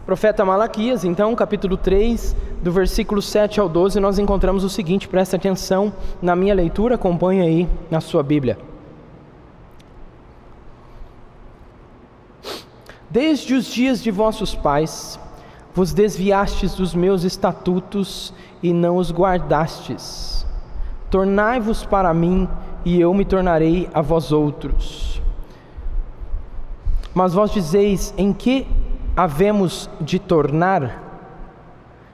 Profeta Malaquias, então, capítulo 3, do versículo 7 ao 12, nós encontramos o seguinte, presta atenção na minha leitura, acompanha aí na sua Bíblia. Desde os dias de vossos pais, vos desviastes dos meus estatutos e não os guardastes. Tornai-vos para mim, e eu me tornarei a vós outros. Mas vós dizeis, em que havemos de tornar?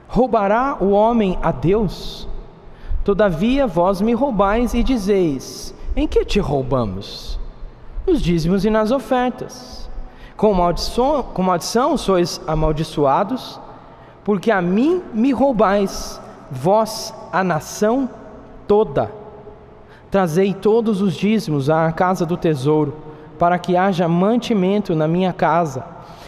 Roubará o homem a Deus? Todavia vós me roubais e dizeis, em que te roubamos? Nos dízimos e nas ofertas. Com maldição sois amaldiçoados, porque a mim me roubais, vós, a nação toda. Trazei todos os dízimos à casa do tesouro, para que haja mantimento na minha casa.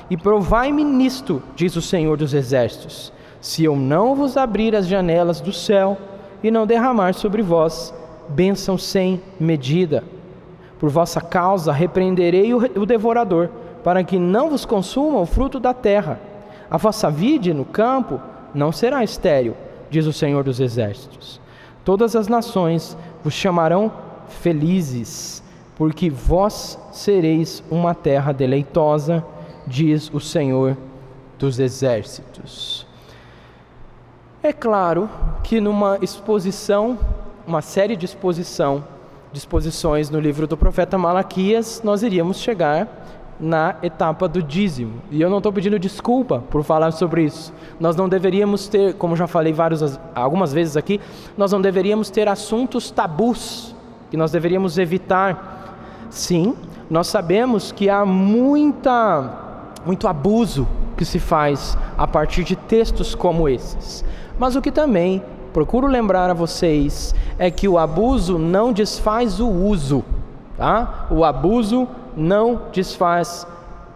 E provai-me nisto, diz o Senhor dos Exércitos, se eu não vos abrir as janelas do céu e não derramar sobre vós bênção sem medida. Por vossa causa repreenderei o devorador, para que não vos consuma o fruto da terra. A vossa vide no campo não será estéril, diz o Senhor dos Exércitos. Todas as nações vos chamarão felizes, porque vós sereis uma terra deleitosa, diz o Senhor dos Exércitos. É claro que numa exposição, uma série de exposições no livro do profeta Malaquias, nós iríamos chegar na etapa do dízimo. E eu não estou pedindo desculpa por falar sobre isso. Nós não deveríamos ter, como já falei algumas vezes aqui, nós não deveríamos ter assuntos tabus que nós deveríamos evitar. Sim, nós sabemos que há muito abuso que se faz a partir de textos como esses. Mas o que também procuro lembrar a vocês é que o abuso não desfaz o uso, tá? O abuso não desfaz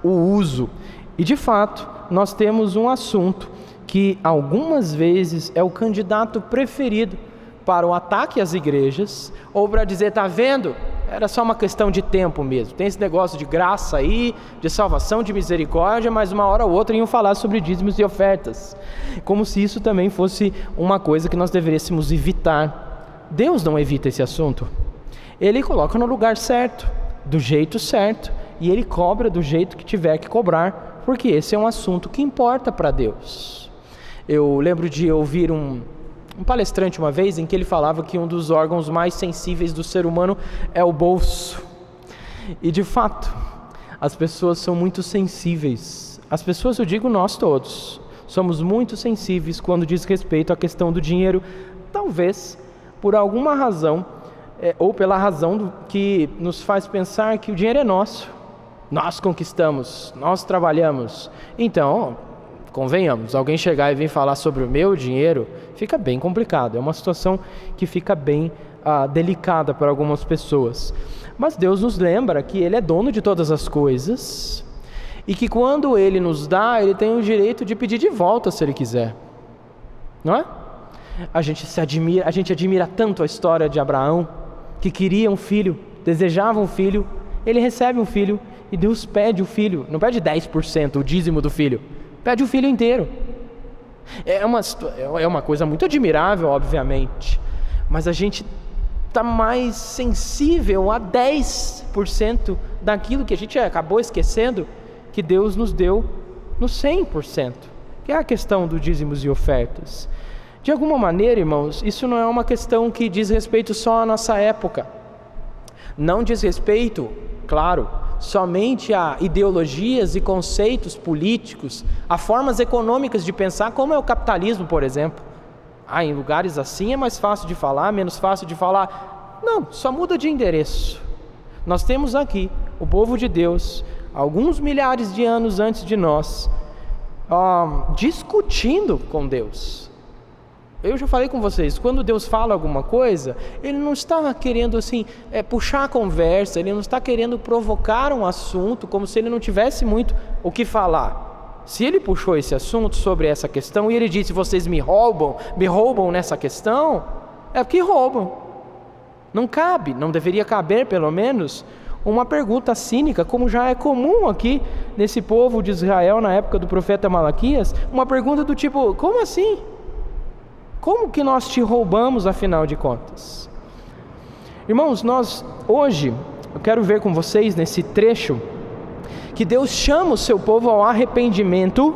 o uso. E de fato, nós temos um assunto que algumas vezes é o candidato preferido para o ataque às igrejas, ou para dizer, tá vendo? Era só uma questão de tempo mesmo. Tem esse negócio de graça aí, de salvação, de misericórdia, mas uma hora ou outra iam falar sobre dízimos e ofertas. Como se isso também fosse uma coisa que nós deveríamos evitar. Deus não evita esse assunto. Ele coloca no lugar certo, do jeito certo, e Ele cobra do jeito que tiver que cobrar, porque esse é um assunto que importa para Deus. Eu lembro de ouvir um palestrante uma vez em que ele falava que um dos órgãos mais sensíveis do ser humano é o bolso. E de fato, as pessoas são muito sensíveis. As pessoas, eu digo nós todos, somos muito sensíveis quando diz respeito à questão do dinheiro, talvez por alguma razão, ou pela razão que nos faz pensar que o dinheiro é nosso, nós conquistamos, nós trabalhamos. Então, convenhamos, alguém chegar e vir falar sobre o meu dinheiro, fica bem complicado, é uma situação que fica bem delicada para algumas pessoas. Mas Deus nos lembra que Ele é dono de todas as coisas, e que quando Ele nos dá, Ele tem o direito de pedir de volta se Ele quiser, não é? A gente admira tanto a história de Abraão, que queria um filho, desejava um filho, ele recebe um filho e Deus pede o filho, não pede 10%, o dízimo do filho, pede o filho inteiro. É uma coisa muito admirável, obviamente, mas a gente está mais sensível a 10% daquilo que a gente acabou esquecendo, que Deus nos deu no 100%, que é a questão dos dízimos e ofertas. De alguma maneira, irmãos, isso não é uma questão que diz respeito só à nossa época. Não diz respeito, claro, somente a ideologias e conceitos políticos, a formas econômicas de pensar, como é o capitalismo, por exemplo. Em lugares assim é mais fácil de falar, menos fácil de falar. Não, só muda de endereço. Nós temos aqui o povo de Deus, alguns milhares de anos antes de nós, discutindo com Deus. Eu já falei com vocês, quando Deus fala alguma coisa, Ele não está querendo assim, puxar a conversa, Ele não está querendo provocar um assunto, como se Ele não tivesse muito o que falar. Se Ele puxou esse assunto sobre essa questão, e Ele disse, vocês me roubam nessa questão, é porque roubam. Não cabe, não deveria caber pelo menos, uma pergunta cínica, como já é comum aqui nesse povo de Israel na época do profeta Malaquias, uma pergunta do tipo: como assim? Como que nós te roubamos, afinal de contas? Irmãos, hoje, eu quero ver com vocês nesse trecho, que Deus chama o seu povo ao arrependimento,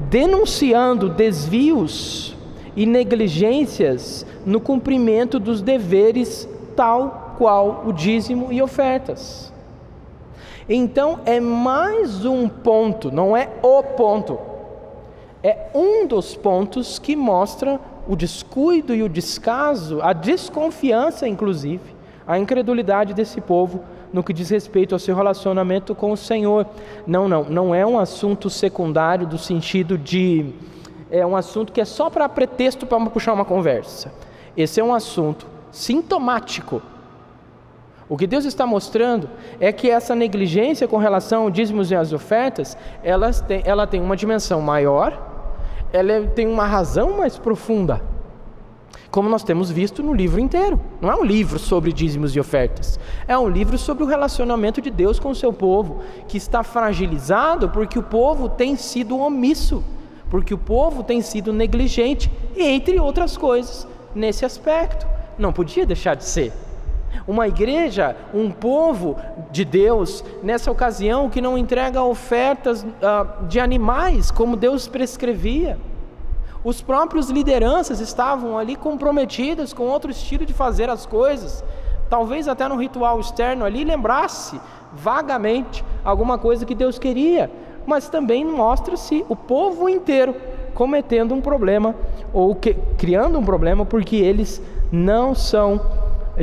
denunciando desvios e negligências no cumprimento dos deveres, tal qual o dízimo e ofertas. Então é mais um ponto, não é o ponto, é um dos pontos que mostra o descuido e o descaso, a desconfiança inclusive, a incredulidade desse povo no que diz respeito ao seu relacionamento com o Senhor. Não é um assunto secundário do sentido de, é um assunto que é só para pretexto para puxar uma conversa. Esse é um assunto sintomático. O que Deus está mostrando é que essa negligência com relação aos dízimos e às ofertas, ela tem uma dimensão maior, ela tem uma razão mais profunda, como nós temos visto no livro inteiro. Não é um livro sobre dízimos e ofertas, é um livro sobre o relacionamento de Deus com o seu povo, que está fragilizado porque o povo tem sido omisso, porque o povo tem sido negligente, entre outras coisas, nesse aspecto. Não podia deixar de ser. Uma igreja, um povo de Deus, nessa ocasião, que não entrega ofertas de animais, como Deus prescrevia. Os próprios lideranças estavam ali comprometidas com outro estilo de fazer as coisas. Talvez até no ritual externo ali lembrasse vagamente alguma coisa que Deus queria, mas também mostra-se o povo inteiro cometendo um problema, ou criando um problema, porque eles não são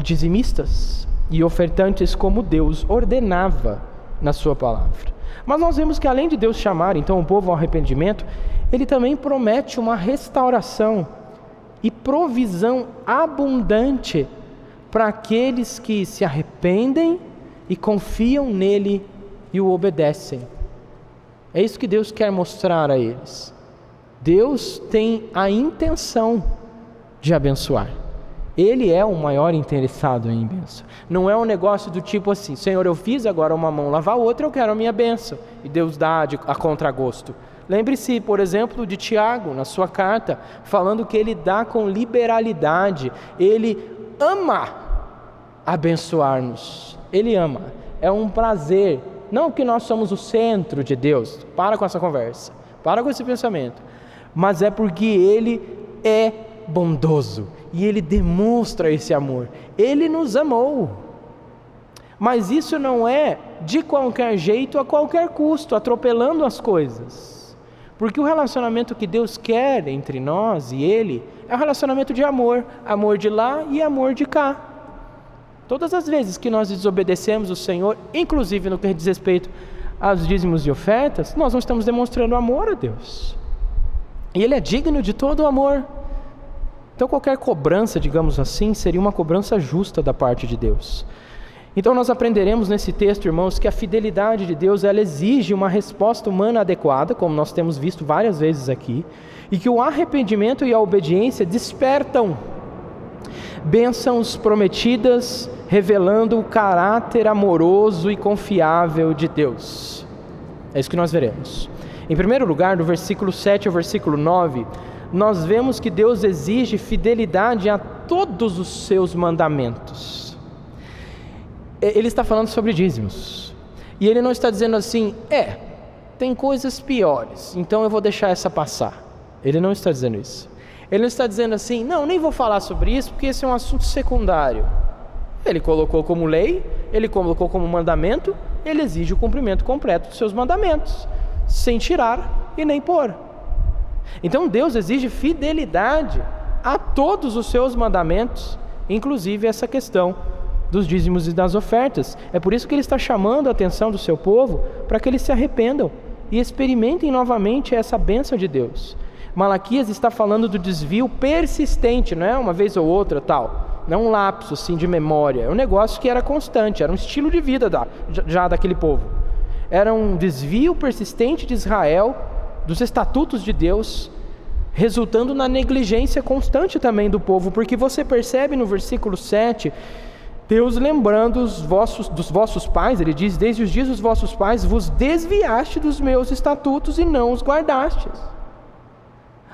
dizimistas e ofertantes como Deus ordenava na sua palavra. Mas nós vemos que além de Deus chamar então o povo ao arrependimento, Ele também promete uma restauração e provisão abundante para aqueles que se arrependem e confiam nele e o obedecem. É isso que Deus quer mostrar a eles. Deus tem a intenção de abençoar. Ele é o maior interessado em bênção. Não é um negócio do tipo assim: Senhor, eu fiz agora uma mão lavar a outra, eu quero a minha bênção, e Deus dá a contragosto. Lembre-se, por exemplo, de Tiago, na sua carta, falando que ele dá com liberalidade. Ele ama abençoar-nos. Ele ama. É um prazer. Não que nós somos o centro de Deus. Para com essa conversa. Para com esse pensamento. Mas é porque Ele é bondoso. E Ele demonstra esse amor. Ele nos amou. Mas isso não é de qualquer jeito, a qualquer custo, atropelando as coisas. Porque o relacionamento que Deus quer entre nós e Ele é um relacionamento de amor. Amor de lá e amor de cá. Todas as vezes que nós desobedecemos o Senhor, inclusive no que diz respeito aos dízimos e ofertas, nós não estamos demonstrando amor a Deus. E Ele é digno de todo o amor. Então qualquer cobrança, digamos assim, seria uma cobrança justa da parte de Deus. Então nós aprenderemos nesse texto, irmãos, que a fidelidade de Deus, ela exige uma resposta humana adequada, como nós temos visto várias vezes aqui, e que o arrependimento e a obediência despertam bênçãos prometidas, revelando o caráter amoroso e confiável de Deus. É isso que nós veremos. Em primeiro lugar, do versículo 7 ao versículo 9, nós vemos que Deus exige fidelidade a todos os seus mandamentos. Ele está falando sobre dízimos, e ele não está dizendo assim: tem coisas piores, então eu vou deixar essa passar. Ele não está dizendo isso. Ele não está dizendo assim: não, nem vou falar sobre isso, porque esse é um assunto secundário. Ele colocou como lei, ele colocou como mandamento, ele exige o cumprimento completo dos seus mandamentos, sem tirar e nem pôr. Então Deus exige fidelidade a todos os seus mandamentos, inclusive essa questão dos dízimos e das ofertas. É por isso que Ele está chamando a atenção do seu povo, para que eles se arrependam e experimentem novamente essa bênção de Deus. Malaquias está falando do desvio persistente, não é uma vez ou outra tal, não é um lapso assim de memória, é um negócio que era constante, era um estilo de vida já daquele povo. Era um desvio persistente de Israel, dos estatutos de Deus, resultando na negligência constante também do povo, porque você percebe no versículo 7, Deus lembrando dos vossos pais, ele diz, desde os dias dos vossos pais, vos desviaste dos meus estatutos e não os guardastes.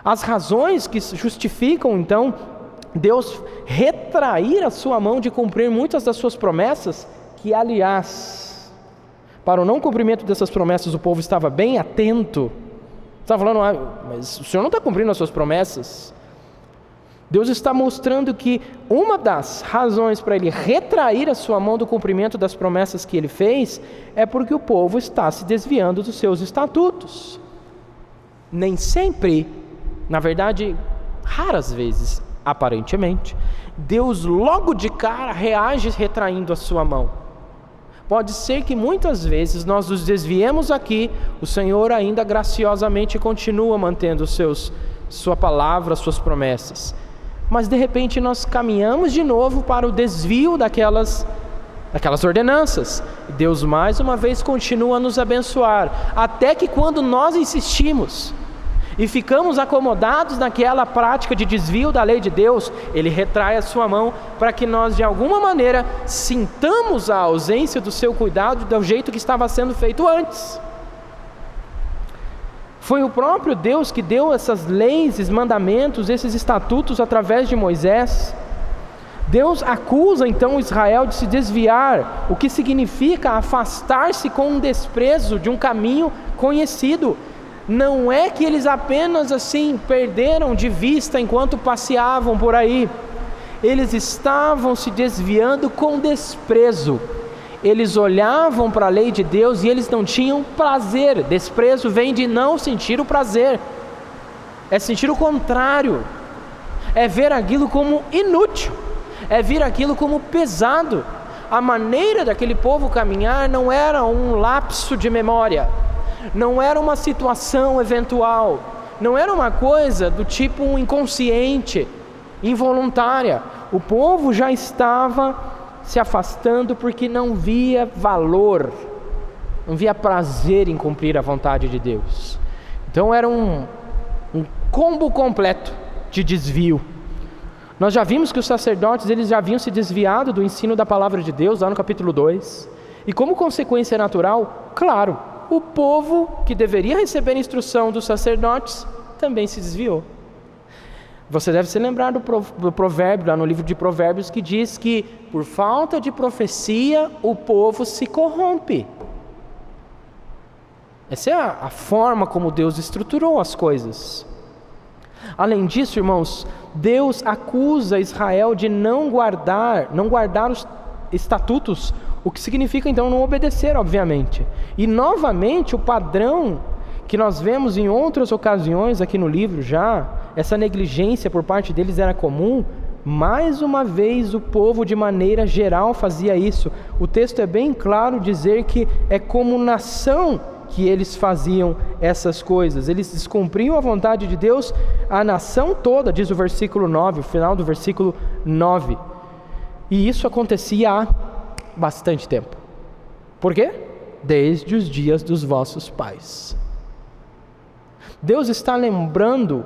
As razões que justificam, então, Deus retrair a sua mão de cumprir muitas das suas promessas, que, aliás, para o não cumprimento dessas promessas, o povo estava bem atento. Estava falando, mas o Senhor não está cumprindo as suas promessas. Deus está mostrando que uma das razões para Ele retrair a sua mão do cumprimento das promessas que Ele fez, é porque o povo está se desviando dos seus estatutos. Nem sempre, na verdade, raras vezes, aparentemente, Deus logo de cara reage retraindo a sua mão. Pode ser que muitas vezes nós nos desviemos aqui, o Senhor ainda graciosamente continua mantendo sua palavra, suas promessas. Mas de repente nós caminhamos de novo para o desvio daquelas ordenanças. Deus mais uma vez continua a nos abençoar, até que quando nós insistimos e ficamos acomodados naquela prática de desvio da lei de Deus, Ele retrai a sua mão para que nós de alguma maneira sintamos a ausência do seu cuidado do jeito que estava sendo feito antes. Foi o próprio Deus que deu essas leis, esses mandamentos, esses estatutos através de Moisés. Deus acusa então Israel de se desviar, o que significa afastar-se com um desprezo de um caminho conhecido. Não é que eles apenas assim perderam de vista enquanto passeavam por aí. Eles estavam se desviando com desprezo. Eles olhavam para a lei de Deus e eles não tinham prazer. Desprezo vem de não sentir o prazer, é sentir o contrário, é ver aquilo como inútil, é ver aquilo como pesado. A maneira daquele povo caminhar não era um lapso de memória, não era uma situação eventual, não era uma coisa do tipo inconsciente, involuntária. O povo já estava se afastando porque não via valor, não via prazer em cumprir a vontade de Deus. Então era um combo completo de desvio. Nós já vimos que os sacerdotes, eles já haviam se desviado do ensino da palavra de Deus lá no capítulo 2, e como consequência natural, claro, o povo que deveria receber a instrução dos sacerdotes também se desviou. Você deve se lembrar do provérbio, lá no livro de Provérbios, que diz que por falta de profecia o povo se corrompe. Essa é a forma como Deus estruturou as coisas. Além disso, irmãos, Deus acusa Israel de não guardar os estatutos, o que significa então não obedecer, obviamente. E novamente o padrão que nós vemos em outras ocasiões aqui no livro já, essa negligência por parte deles era comum. Mais uma vez o povo de maneira geral fazia isso. O texto é bem claro dizer que é como nação que eles faziam essas coisas. Eles descumpriam a vontade de Deus, a nação toda, diz o versículo 9, o final do versículo 9. E isso acontecia há bastante tempo. Por quê? Desde os dias dos vossos pais. Deus está lembrando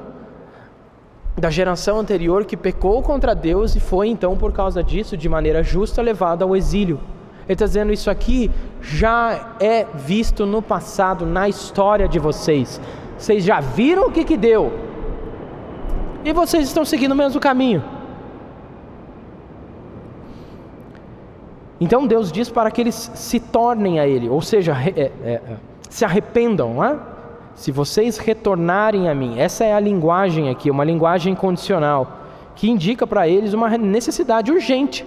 da geração anterior que pecou contra Deus e foi então por causa disso, de maneira justa, levado ao exílio. Ele está dizendo, isso aqui já é visto no passado, na história de vocês. Vocês já viram o que deu, e vocês estão seguindo o mesmo caminho. Então Deus diz para que eles se tornem a Ele, ou seja, se arrependam, não é? Se vocês retornarem a mim. Essa é a linguagem aqui, uma linguagem condicional, que indica para eles uma necessidade urgente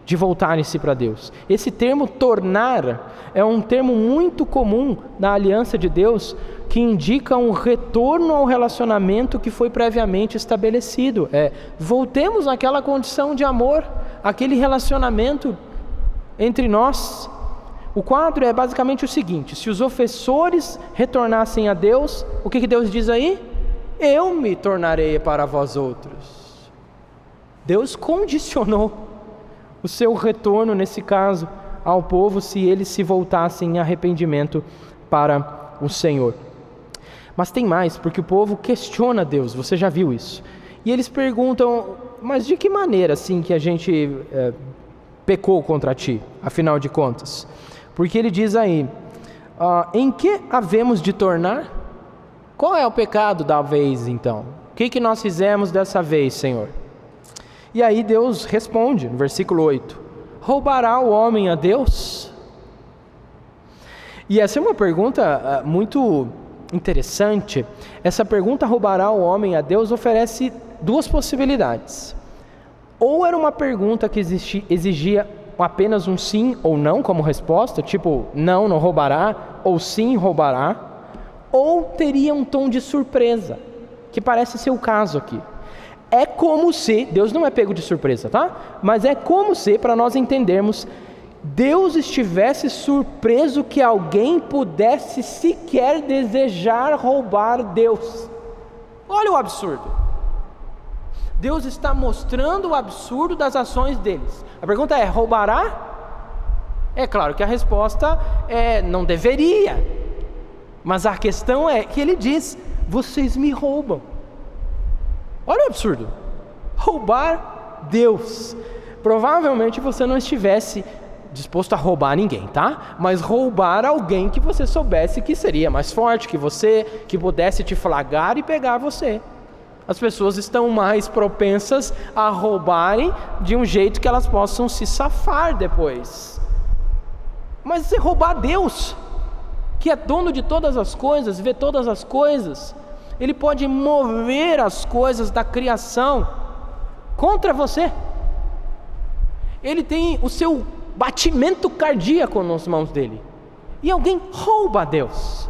de voltarem-se para Deus. Esse termo tornar é um termo muito comum na aliança de Deus, que indica um retorno ao relacionamento que foi previamente estabelecido. Voltemos àquela condição de amor, aquele relacionamento entre nós. O quadro é basicamente o seguinte: se os ofensores retornassem a Deus, o que Deus diz aí? Eu me tornarei para vós outros. Deus condicionou o seu retorno, nesse caso, ao povo, se eles se voltassem em arrependimento para o Senhor. Mas tem mais, porque o povo questiona Deus, você já viu isso. E eles perguntam, mas de que maneira assim que a gente pecou contra ti, afinal de contas? Porque ele diz aí, em que havemos de tornar? Qual é o pecado da vez então? O que nós fizemos dessa vez, Senhor? E aí Deus responde, no versículo 8, roubará o homem a Deus? E essa é uma pergunta muito interessante. Essa pergunta, roubará o homem a Deus, oferece duas possibilidades. Ou era uma pergunta que exigia apenas um sim ou não como resposta, tipo, não roubará, ou sim, roubará. Ou teria um tom de surpresa, que parece ser o caso aqui. É como se, Deus não é pego de surpresa, tá? Mas é como se, para nós entendermos, Deus estivesse surpreso que alguém pudesse sequer desejar roubar Deus. Olha o absurdo. Deus está mostrando o absurdo das ações deles. A pergunta é, roubará? É claro que a resposta é, não deveria. Mas a questão é que ele diz, vocês me roubam. Olha o absurdo. Roubar Deus. Provavelmente você não estivesse disposto a roubar ninguém, tá? Mas roubar alguém que você soubesse que seria mais forte que você, que pudesse te flagrar e pegar você. As pessoas estão mais propensas a roubarem de um jeito que elas possam se safar depois. Mas se roubar Deus, que é dono de todas as coisas, vê todas as coisas, Ele pode mover as coisas da criação contra você. Ele tem o seu batimento cardíaco nas mãos dele. E alguém rouba a Deus.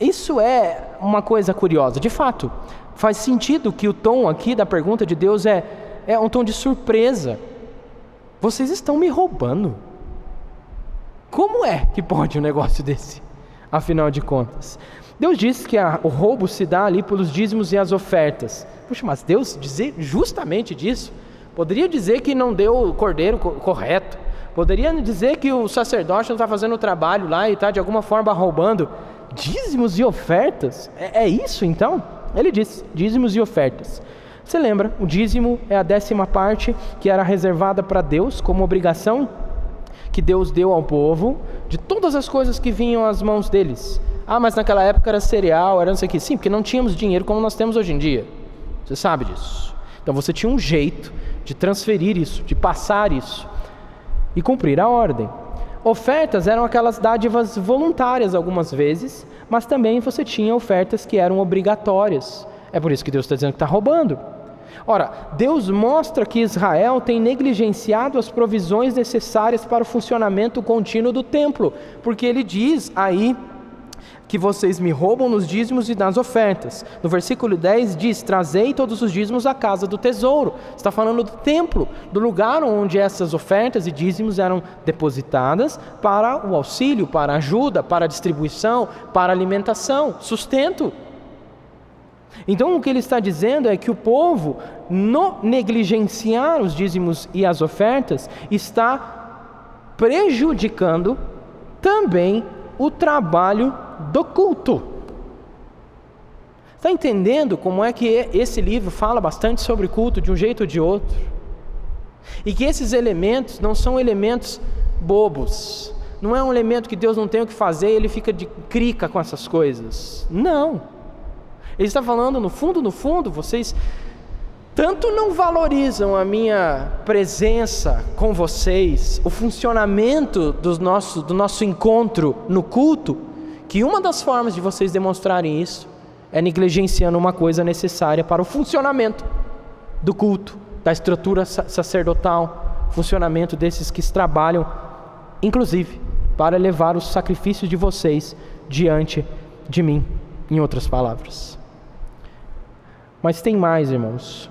Isso é uma coisa curiosa. De fato, faz sentido que o tom aqui da pergunta de Deus é um tom de surpresa. Vocês estão me roubando. Como é que pode um negócio desse? Afinal de contas, Deus diz que o roubo se dá ali pelos dízimos e as ofertas. Puxa, mas Deus dizer justamente disso? Poderia dizer que não deu o cordeiro correto. Poderia dizer que o sacerdote não está fazendo o trabalho lá e está de alguma forma roubando. Dízimos e ofertas? É isso então? Ele diz, dízimos e ofertas. Você lembra, o dízimo é a 10ª parte que era reservada para Deus como obrigação que Deus deu ao povo, de todas as coisas que vinham às mãos deles. Mas naquela época era cereal, era não sei o que. Sim, porque não tínhamos dinheiro como nós temos hoje em dia. Você sabe disso. Então você tinha um jeito de transferir isso, de passar isso e cumprir a ordem. Ofertas eram aquelas dádivas voluntárias algumas vezes, mas também você tinha ofertas que eram obrigatórias. É por isso que Deus está dizendo que está roubando. Ora, Deus mostra que Israel tem negligenciado as provisões necessárias para o funcionamento contínuo do templo, porque ele diz aí que vocês me roubam nos dízimos e nas ofertas. No versículo 10 diz, trazei todos os dízimos à casa do tesouro. Está falando do templo, do lugar onde essas ofertas e dízimos eram depositadas para o auxílio, para a ajuda, para a distribuição, para a alimentação, sustento. Então o que ele está dizendo é que o povo, no negligenciar os dízimos e as ofertas, está prejudicando também o trabalho do culto. Está entendendo como é que esse livro fala bastante sobre culto de um jeito ou de outro? E que esses elementos não são elementos bobos. Não é um elemento que Deus não tem o que fazer e ele fica de crica com essas coisas. Não. Ele está falando, no fundo, vocês tanto não valorizam a minha presença com vocês, o funcionamento do nosso encontro no culto, que uma das formas de vocês demonstrarem isso é negligenciando uma coisa necessária para o funcionamento do culto, da estrutura sacerdotal, funcionamento desses que trabalham, inclusive, para levar os sacrifícios de vocês diante de mim, em outras palavras. Mas tem mais, irmãos.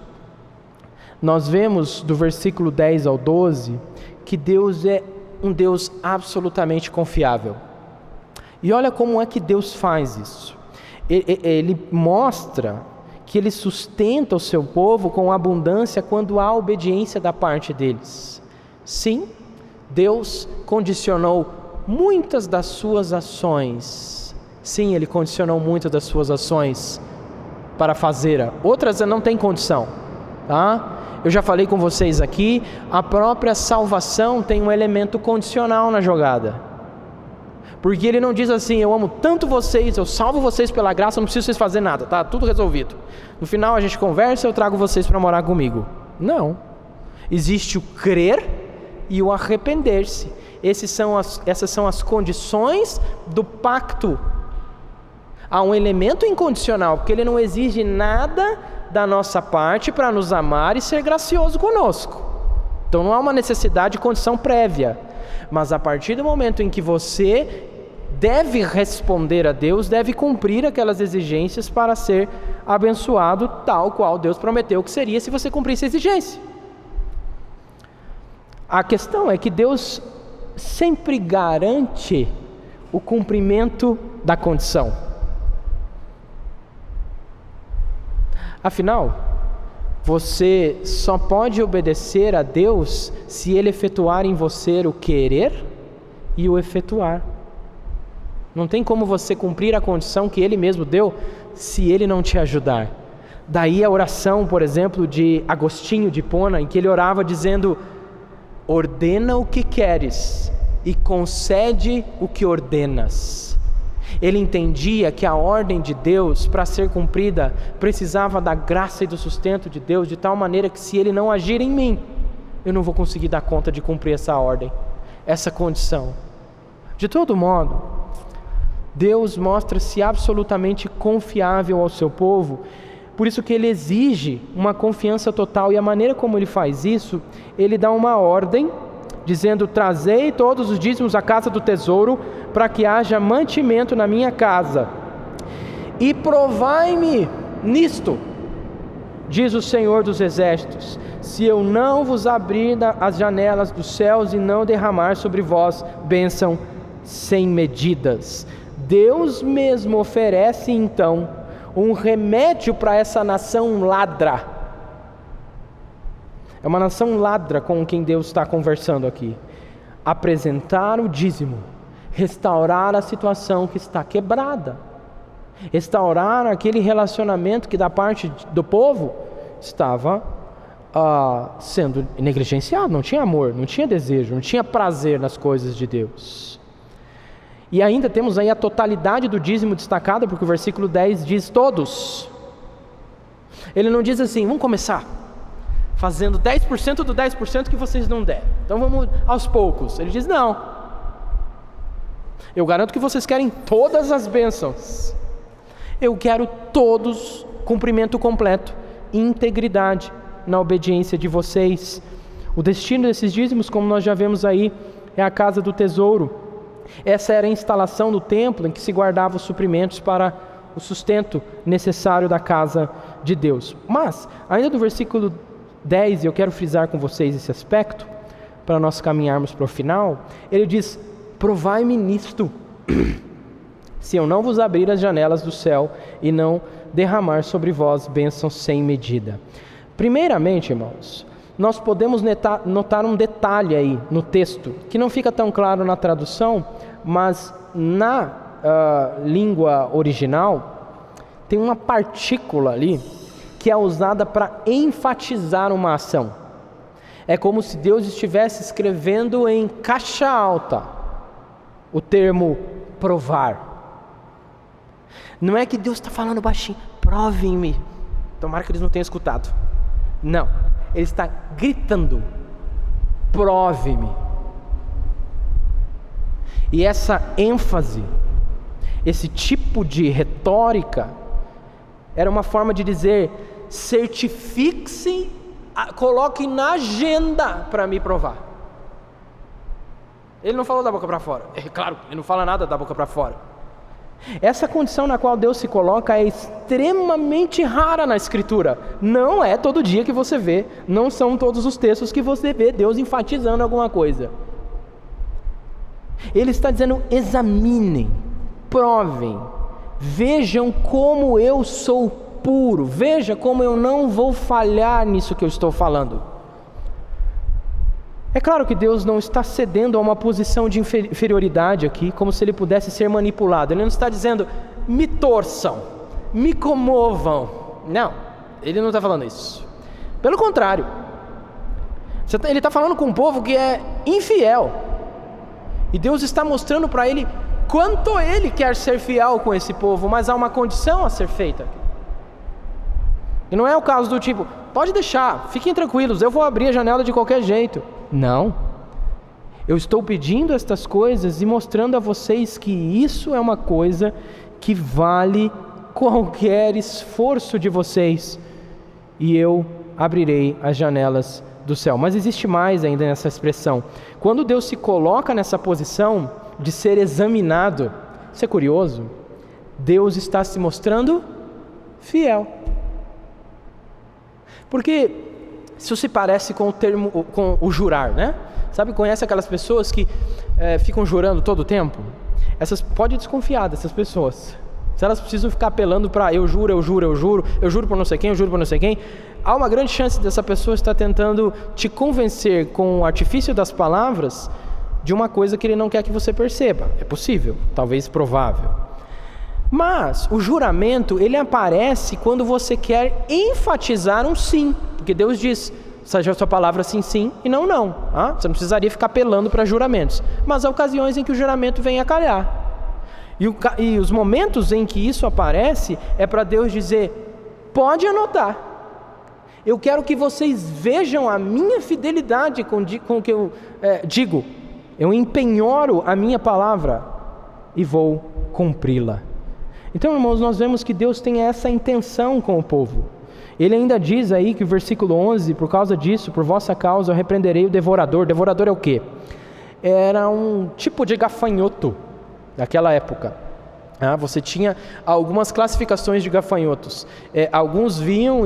Nós vemos do versículo 10 ao 12 que Deus é um Deus absolutamente confiável. E olha como é que Deus faz isso. Ele mostra que Ele sustenta o seu povo com abundância quando há obediência da parte deles. Sim, Deus condicionou muitas das suas ações. Sim, Ele condicionou muitas das suas ações para fazer. Outras não tem condição, tá? eu já falei com vocês aqui, a própria salvação tem um elemento condicional na jogada. Porque ele não diz assim, eu amo tanto vocês, eu salvo vocês pela graça, não preciso vocês fazerem nada, tá tudo resolvido. No final a gente conversa, eu trago vocês para morar comigo. Não. Existe o crer e o arrepender-se. Essas são as condições do pacto. Há um elemento incondicional, porque ele não exige nada da nossa parte para nos amar e ser gracioso conosco. Então não há uma necessidade de condição prévia. Mas a partir do momento em que você deve responder a Deus, deve cumprir aquelas exigências para ser abençoado, tal qual Deus prometeu que seria se você cumprisse a exigência. A questão é que Deus sempre garante o cumprimento da condição. Afinal, você só pode obedecer a Deus se Ele efetuar em você o querer e o efetuar. Não tem como você cumprir a condição que Ele mesmo deu se Ele não te ajudar. Daí a oração, por exemplo, de Agostinho de Hipona, em que ele orava dizendo: ordena o que queres e concede o que ordenas. Ele entendia que a ordem de Deus, para ser cumprida, precisava da graça e do sustento de Deus, de tal maneira que se Ele não agir em mim, eu não vou conseguir dar conta de cumprir essa ordem, essa condição. De todo modo, Deus mostra-se absolutamente confiável ao seu povo, por isso que Ele exige uma confiança total, e a maneira como Ele faz isso, Ele dá uma ordem, dizendo: trazei todos os dízimos à casa do tesouro, para que haja mantimento na minha casa, e provai-me nisto, diz o Senhor dos Exércitos, se eu não vos abrir as janelas dos céus e não derramar sobre vós bênção sem medidas. Deus mesmo oferece então um remédio para essa nação ladra. É uma nação ladra com quem Deus está conversando aqui. Apresentar o dízimo, restaurar a situação que está quebrada, restaurar aquele relacionamento que da parte do povo estava sendo negligenciado. Não tinha amor, não tinha desejo, não tinha prazer nas coisas de Deus. E ainda temos aí a totalidade do dízimo destacada, porque o versículo 10 diz todos. Ele não diz assim, vamos começar fazendo 10% do 10% que vocês não deram, então vamos aos poucos. Ele diz, não, eu garanto que vocês querem todas as bênçãos, eu quero todos, cumprimento completo, integridade na obediência de vocês. O destino desses dízimos, como nós já vemos aí, é a casa do tesouro. Essa era a instalação do templo em que se guardavam os suprimentos para o sustento necessário da casa de Deus. Mas, ainda do versículo 10, eu quero frisar com vocês esse aspecto, para nós caminharmos para o final. Ele diz, provai-me nisto, se eu não vos abrir as janelas do céu e não derramar sobre vós bênçãos sem medida. Primeiramente, irmãos, nós podemos notar um detalhe aí no texto, que não fica tão claro na tradução, mas na língua original, tem uma partícula ali, que é usada para enfatizar uma ação. É como se Deus estivesse escrevendo em caixa alta o termo provar. Não é que Deus está falando baixinho, provem-me. Tomara que eles não tenham escutado. Não, Ele está gritando, prove-me. E essa ênfase, esse tipo de retórica, era uma forma de dizer, certifique-se, coloque na agenda para me provar. Ele não falou da boca para fora, é claro, ele não fala nada da boca para fora. Essa condição na qual Deus se coloca é extremamente rara na Escritura. Não é todo dia que você vê, não são todos os textos que você vê Deus enfatizando alguma coisa. Ele está dizendo, examinem, provem, vejam como eu sou puro, veja como eu não vou falhar nisso que eu estou falando. É claro que Deus não está cedendo a uma posição de inferioridade aqui, como se Ele pudesse ser manipulado. Ele não está dizendo, me torçam, me comovam. Não, Ele não está falando isso. Pelo contrário, Ele está falando com um povo que é infiel. E Deus está mostrando para ele quanto ele quer ser fiel com esse povo, mas há uma condição a ser feita. E não é o caso do tipo, pode deixar, fiquem tranquilos, eu vou abrir a janela de qualquer jeito. Não. Eu estou pedindo estas coisas e mostrando a vocês que isso é uma coisa que vale qualquer esforço de vocês. E eu abrirei as janelas do céu. Mas existe mais ainda nessa expressão. Quando Deus se coloca nessa posição de ser examinado, isso é curioso, Deus está se mostrando fiel. Porque isso se parece com com o jurar, né? Sabe, conhece aquelas pessoas que ficam jurando todo o tempo? Pode desconfiar dessas pessoas. Se elas precisam ficar apelando para eu juro por não sei quem, eu juro por não sei quem, há uma grande chance dessa pessoa estar tentando te convencer com o artifício das palavras de uma coisa que ele não quer que você perceba. É possível, talvez provável. Mas o juramento, ele aparece quando você quer enfatizar um sim, porque Deus diz, seja a sua palavra sim, sim e não, não. Você não precisaria ficar apelando para juramentos, mas há ocasiões em que o juramento vem a calhar. E os momentos em que isso aparece é para Deus dizer, pode anotar, eu quero que vocês vejam a minha fidelidade com o que eu digo, eu empenhoro a minha palavra e vou cumpri-la. Então, irmãos, nós vemos que Deus tem essa intenção com o povo. Ele ainda diz aí que o versículo 11, por causa disso, por vossa causa eu repreenderei o devorador. Devorador é o quê? Era um tipo de gafanhoto daquela época. Você tinha algumas classificações de gafanhotos. Alguns vinham,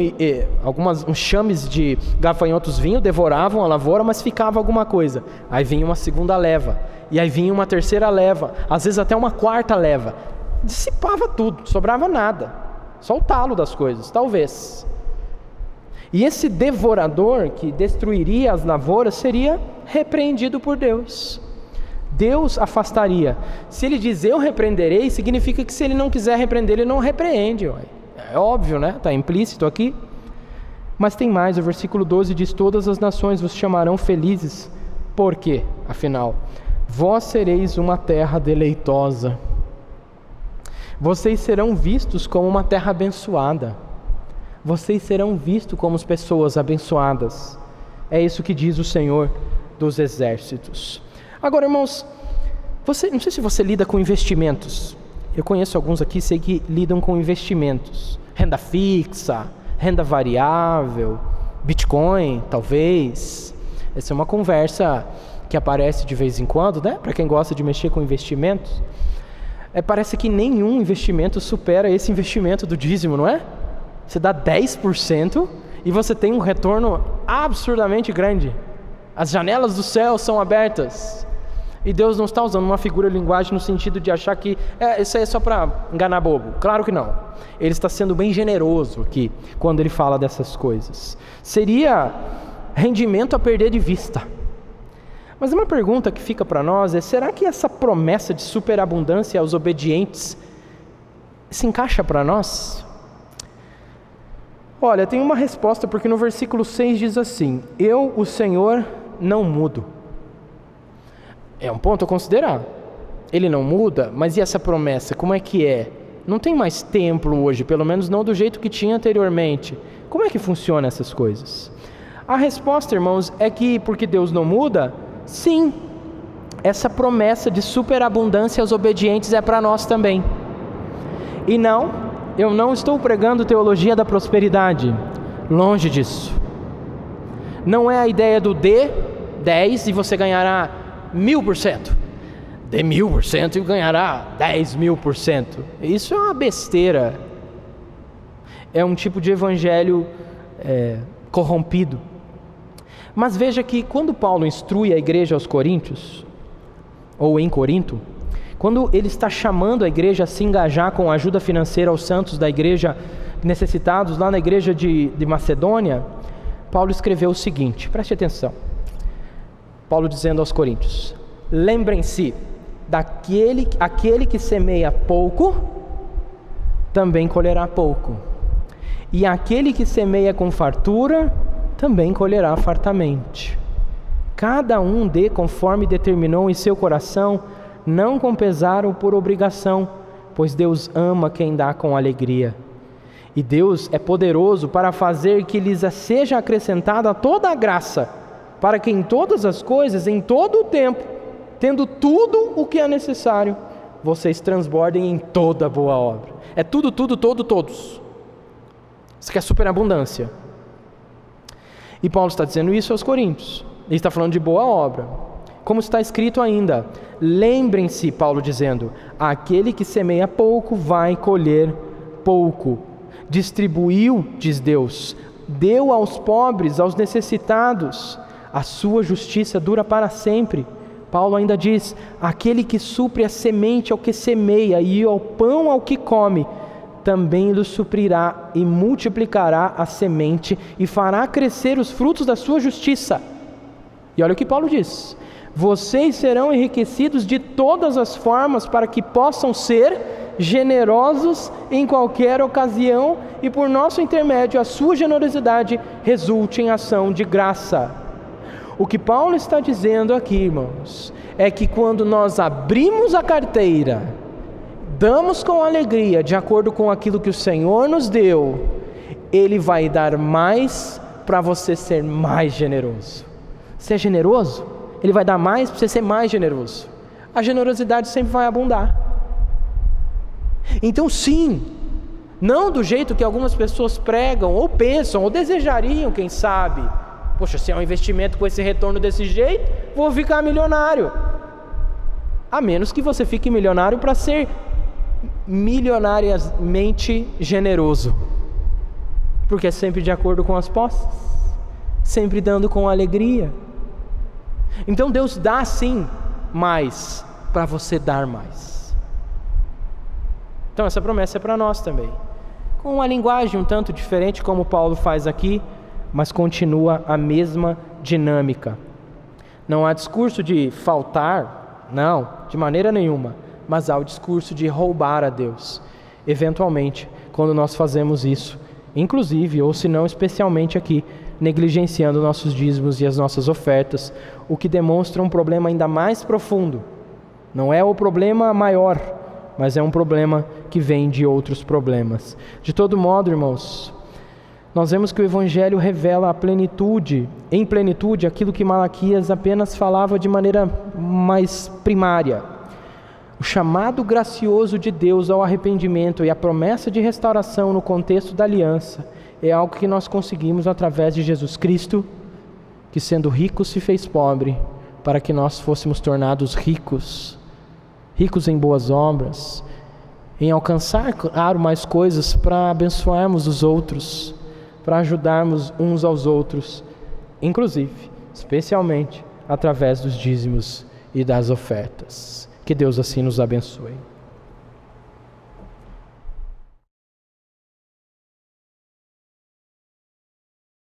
uns chames de gafanhotos vinham, devoravam a lavoura, mas ficava alguma coisa. Aí vinha uma segunda leva, e aí vinha uma terceira leva, às vezes até uma quarta leva. Dissipava tudo, sobrava nada. Só o talo das coisas, talvez. E esse devorador que destruiria as lavouras seria repreendido por Deus. Deus afastaria. Se ele diz eu repreenderei, significa que se ele não quiser repreender, ele não repreende. É óbvio, né? Está implícito aqui. Mas tem mais, o versículo 12 diz, todas as nações vos chamarão felizes. Por quê? Afinal, vós sereis uma terra deleitosa. Vocês serão vistos como uma terra abençoada. Vocês serão vistos como as pessoas abençoadas. É isso que diz o Senhor dos Exércitos. Agora, irmãos, não sei se você lida com investimentos. Eu conheço alguns aqui, sei que lidam com investimentos. Renda fixa, renda variável, Bitcoin, talvez. Essa é uma conversa que aparece de vez em quando, né? Para quem gosta de mexer com investimentos. Parece que nenhum investimento supera esse investimento do dízimo, não é? Você dá 10% e você tem um retorno absurdamente grande. As janelas do céu são abertas. E Deus não está usando uma figura de linguagem no sentido de achar que isso aí é só para enganar bobo. Claro que não. Ele está sendo bem generoso aqui, quando ele fala dessas coisas. Seria rendimento a perder de vista. Mas uma pergunta que fica para nós é, será que essa promessa de superabundância aos obedientes se encaixa para nós? Olha, tem uma resposta, porque no versículo 6 diz assim, eu, o Senhor, não mudo. É um ponto a considerar. Ele não muda, mas e essa promessa, como é que é? Não tem mais templo hoje, pelo menos não do jeito que tinha anteriormente. Como é que funciona essas coisas? A resposta, irmãos, é que porque Deus não muda, sim, essa promessa de superabundância aos obedientes é para nós também. E não, eu não estou pregando teologia da prosperidade, longe disso. Não é a ideia do dê 10 e você ganhará 1000%. Dê 1000% e ganhará 10.000%. Isso é uma besteira. É um tipo de evangelho corrompido. Mas veja que quando Paulo instrui a igreja aos Coríntios, ou em Corinto, quando ele está chamando a igreja a se engajar com a ajuda financeira aos santos da igreja necessitados, lá na igreja de Macedônia, Paulo escreveu o seguinte, preste atenção. Paulo dizendo aos Coríntios, lembrem-se, aquele que semeia pouco, também colherá pouco. E aquele que semeia com fartura, também colherá fartamente. Cada um dê conforme determinou em seu coração, não com pesar ou por obrigação, pois Deus ama quem dá com alegria. E Deus é poderoso para fazer que lhes seja acrescentada toda a graça, para que em todas as coisas, em todo o tempo, tendo tudo o que é necessário, vocês transbordem em toda boa obra. É tudo, todos. Isso que é superabundância. E Paulo está dizendo isso aos Coríntios. Ele está falando de boa obra. Como está escrito ainda, lembrem-se, Paulo dizendo, aquele que semeia pouco vai colher pouco. Distribuiu, diz Deus, deu aos pobres, aos necessitados. A sua justiça dura para sempre. Paulo ainda diz, aquele que supre a semente ao que semeia e ao pão ao que come, também lhe suprirá e multiplicará a semente e fará crescer os frutos da sua justiça. E olha o que Paulo diz, vocês serão enriquecidos de todas as formas para que possam ser generosos em qualquer ocasião e por nosso intermédio a sua generosidade resulte em ação de graça. O que Paulo está dizendo aqui, irmãos, é que quando nós abrimos a carteira, damos com alegria, de acordo com aquilo que o Senhor nos deu, Ele vai dar mais para você ser mais generoso. Você é generoso? Ele vai dar mais para você ser mais generoso. A generosidade sempre vai abundar. Então sim, não do jeito que algumas pessoas pregam, ou pensam, ou desejariam, quem sabe. Poxa, se é um investimento com esse retorno desse jeito, vou ficar milionário. A menos que você fique milionário para ser milionariamente generoso. Porque é sempre de acordo com as posses, sempre dando com alegria. Então Deus dá sim mais para você dar mais. Então essa promessa é para nós também, com uma linguagem um tanto diferente como Paulo faz aqui, mas continua a mesma dinâmica. Não há discurso de faltar, não, de maneira nenhuma, mas há o discurso de roubar a Deus, eventualmente, quando nós fazemos isso, inclusive, ou se não especialmente aqui, negligenciando nossos dízimos e as nossas ofertas, o que demonstra um problema ainda mais profundo. Não é o problema maior, mas é um problema que vem de outros problemas. De todo modo, irmãos, nós vemos que o Evangelho revela em plenitude, aquilo que Malaquias apenas falava de maneira mais primária. O chamado gracioso de Deus ao arrependimento e a promessa de restauração no contexto da aliança é algo que nós conseguimos através de Jesus Cristo, que sendo rico se fez pobre, para que nós fôssemos tornados ricos em boas obras, em alcançar, claro, mais coisas para abençoarmos os outros, para ajudarmos uns aos outros, inclusive, especialmente, através dos dízimos e das ofertas. Que Deus assim nos abençoe.